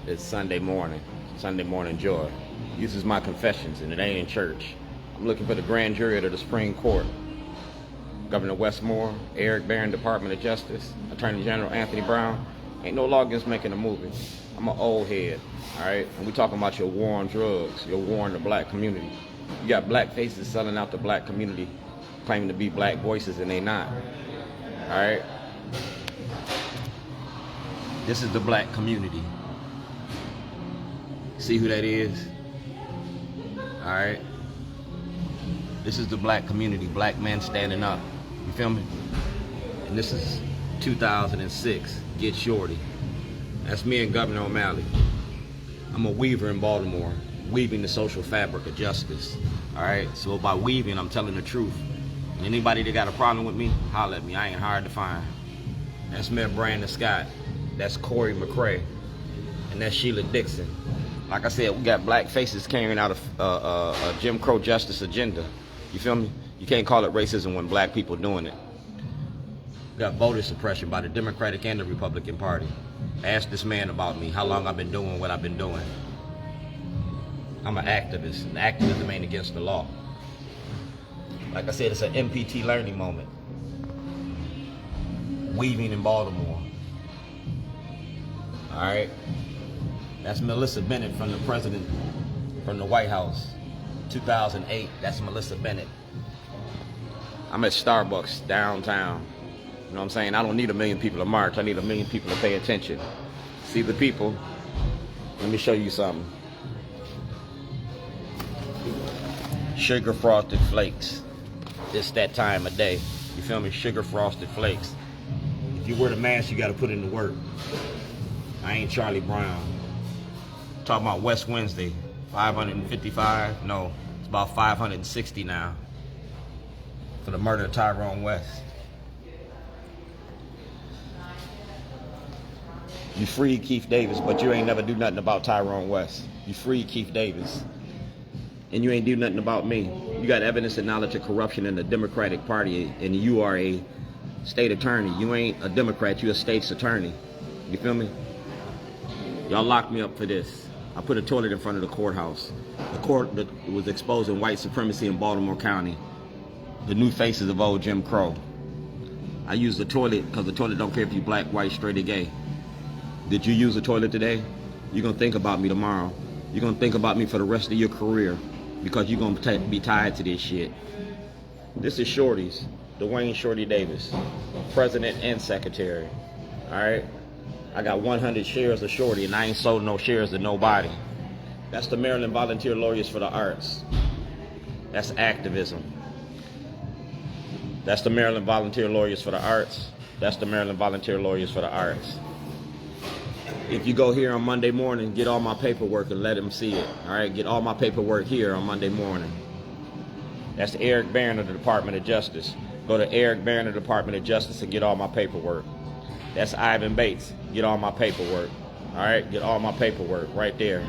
It's Sunday morning joy. This is my confessions, and it ain't in church. I'm looking for the grand jury of the Supreme Court. Governor Westmore, Eric Barron, Department of Justice, Attorney General Anthony Brown. Ain't no law against making a movie. I'm an old head, all right? And we talking about your war on drugs, your war on the black community. You got black faces selling out the black community, claiming to be black voices, and they not, all right? This is the black community. See who that is? All right? This is the black community, black men standing up. You feel me? And this is 2006, Get Shorty. That's me and Gov.O'Malley. I'm a weaver in Baltimore, weaving the social fabric of justice. All right? So by weaving, I'm telling the truth. And anybody that got a problem with me, holler at me. I ain't hard to find. That's Mayor Brandon Scott. That's Corey McCray. And that's Sheila Dixon. Like I said, we got black faces carrying out a Jim Crow justice agenda. You feel me? You can't call it racism when black people doing it. We got voter suppression by the Democratic and the Republican Party. Ask this man about me, how long I've been doing what I've been doing. I'm an activist. And activism ain't against the law. Like I said, it's an MPT learning moment. Weaving in Baltimore. All right? That's Melissa Bennett from the president, from the White House. 2008, that's Melissa Bennett. I'm at Starbucks downtown. You know what I'm saying? I don't need 1 million people to march. I need 1 million people to pay attention. See the people? Let me show you something. Sugar frosted flakes. It's that time of day. You feel me? Sugar frosted flakes. If you wear the mask, you got to put in the work. I ain't Charlie Brown. Talking about West Wednesday, 555. No, it's about 560 now for the murder of Tyrone West. You freed Keith Davis, but you ain't never do nothing about Tyrone West. You freed Keith Davis, and you ain't do nothing about me. You got evidence and knowledge of corruption in the Democratic Party, and you are a state attorney. You ain't a Democrat, you a state's attorney. You feel me? Y'all locked me up for this. I put a toilet in front of the courthouse. The court that was exposing white supremacy in Baltimore County. The new faces of old Jim Crow. I used the toilet because the toilet don't care if you black, white, straight, or gay. Did you use the toilet today? You're going to think about me tomorrow. You're going to think about me for the rest of your career because you're going to be tied to this shit. This is Shorty's, Dwayne Shorty Davis, president and secretary. All right? I got 100 shares of Shorty, and I ain't sold no shares to nobody. That's the Maryland Volunteer Lawyers for the Arts. That's activism. That's the Maryland Volunteer Lawyers for the Arts. That's the Maryland Volunteer Lawyers for the Arts. If you go here on Monday morning, get all my paperwork and let them see it. All right, get all my paperwork here on Monday morning. That's Eric Barron of the Department of Justice. Go to Eric Barron of the Department of Justice and get all my paperwork. That's Ivan Bates. Get all my paperwork. All right, get all my paperwork right there.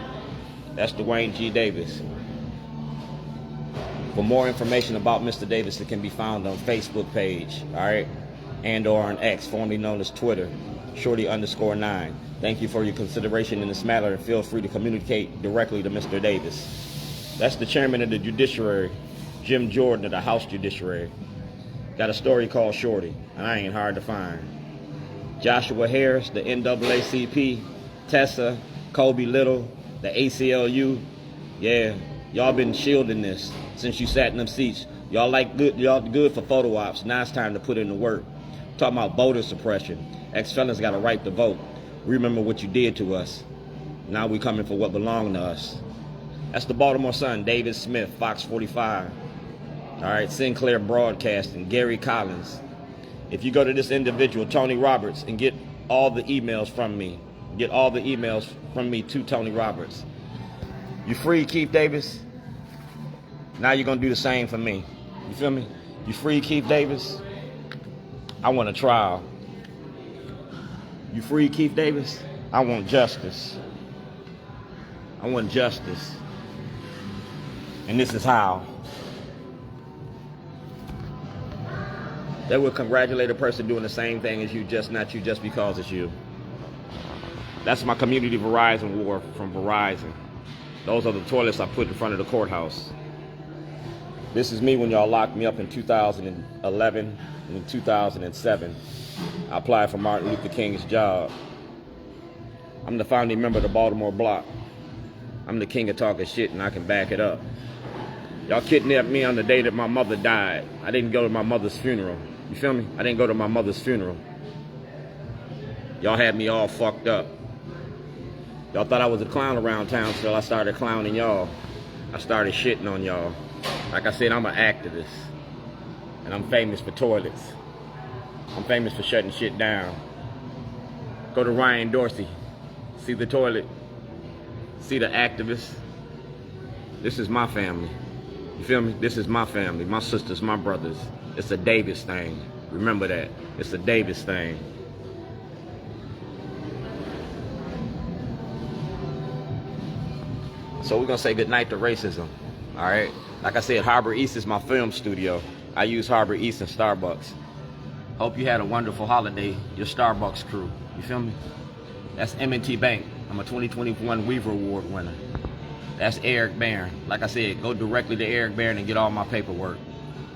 That's Dwayne G. Davis. For more information about Mr. Davis, it can be found on Facebook page, all right, and or on X, formerly known as Twitter, Shorty_9. Thank you for your consideration in this matter, and feel free to communicate directly to Mr. Davis. That's the chairman of the judiciary, Jim Jordan of the House Judiciary. Got a story called Shorty, and I ain't hard to find. Joshua Harris, the NAACP, Tessa, Kobe Little, the ACLU. Yeah, y'all been shielding this since you sat in them seats. Y'all good for photo ops. Now it's time to put in the work. Talking about voter suppression. Ex-felons got a right to vote. Remember what you did to us. Now we coming for what belonged to us. That's the Baltimore Sun, David Smith, Fox 45. All right, Sinclair Broadcasting, Gary Collins. If you go to this individual, Tony Roberts, and get all the emails from me, get all the emails from me to Tony Roberts. You free Keith Davis? Now you're going to do the same for me. You feel me? You free Keith Davis? I want a trial. You free Keith Davis? I want justice. I want justice. And this is how. They would congratulate a person doing the same thing as you, just not you, just because it's you. That's my community Verizon war from Verizon. Those are the toilets I put in front of the courthouse. This is me when y'all locked me up in 2011 and in 2007. I applied for Martin Luther King's job. I'm the founding member of the Baltimore block. I'm the king of talking shit, and I can back it up. Y'all kidnapped me on the day that my mother died. I didn't go to my mother's funeral. You feel me? I didn't go to my mother's funeral. Y'all had me all fucked up. Y'all thought I was a clown around town, so I started clowning y'all. I started shitting on y'all. Like I said, I'm an activist. And I'm famous for toilets. I'm famous for shutting shit down. Go to Ryan Dorsey. See the toilet. See the activists. This is my family. You feel me? This is my family. My sisters, my brothers. It's a Davis thing. Remember that. It's a Davis thing. So we're gonna say goodnight to racism, all right? Like I said, Harbor East is my film studio. I use Harbor East and Starbucks. Hope you had a wonderful holiday, your Starbucks crew. You feel me? That's M&T Bank. I'm a 2021 Weaver Award winner. That's Eric Barron. Like I said, go directly to Eric Barron and get all my paperwork.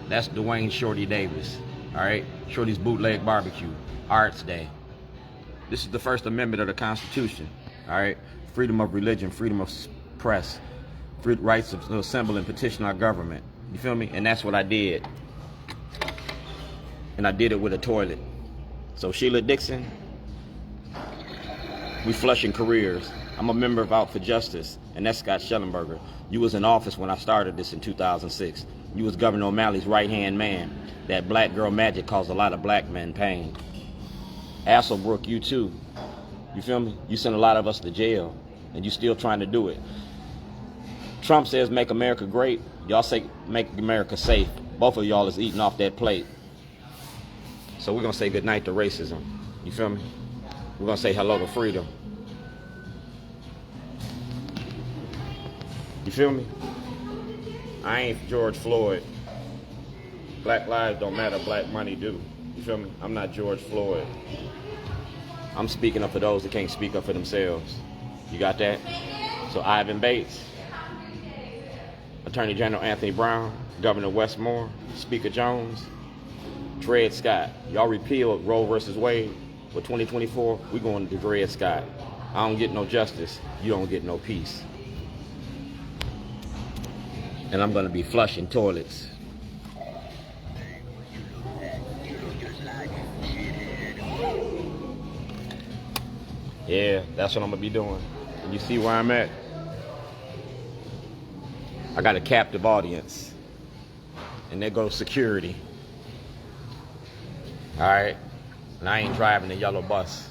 That's Dwayne Shorty Davis, all right? Shorty's Bootleg Barbecue, Arts Day. This is the First Amendment of the Constitution, all right? Freedom of religion, freedom of press, rights to assemble and petition our government. You feel me? And that's what I did. And I did it with a toilet. So Sheila Dixon, we flushing careers. I'm a member of Out for Justice, and that's Scott Shellenberger. You was in office when I started this in 2006. You was Governor O'Malley's right-hand man. That black girl magic caused a lot of black men pain. Asselbrook, you too. You feel me? You sent a lot of us to jail, and you still trying to do it. Trump says make America great. Y'all say make America safe. Both of y'all is eating off that plate. So we're gonna say goodnight to racism. You feel me? We're gonna say hello to freedom. You feel me? I ain't George Floyd. Black lives don't matter, black money do. You feel me? I'm not George Floyd. I'm speaking up for those that can't speak up for themselves. You got that? So Ivan Bates, Attorney General Anthony Brown, Governor Westmore, Speaker Jones, Dred Scott. Y'all repealed Roe versus Wade. For 2024, we going to Dred Scott. I don't get no justice. You don't get no peace. And I'm going to be flushing toilets. Yeah, that's what I'm going to be doing. And you see where I'm at? I got a captive audience. And there goes security. All right? And I ain't driving the yellow bus.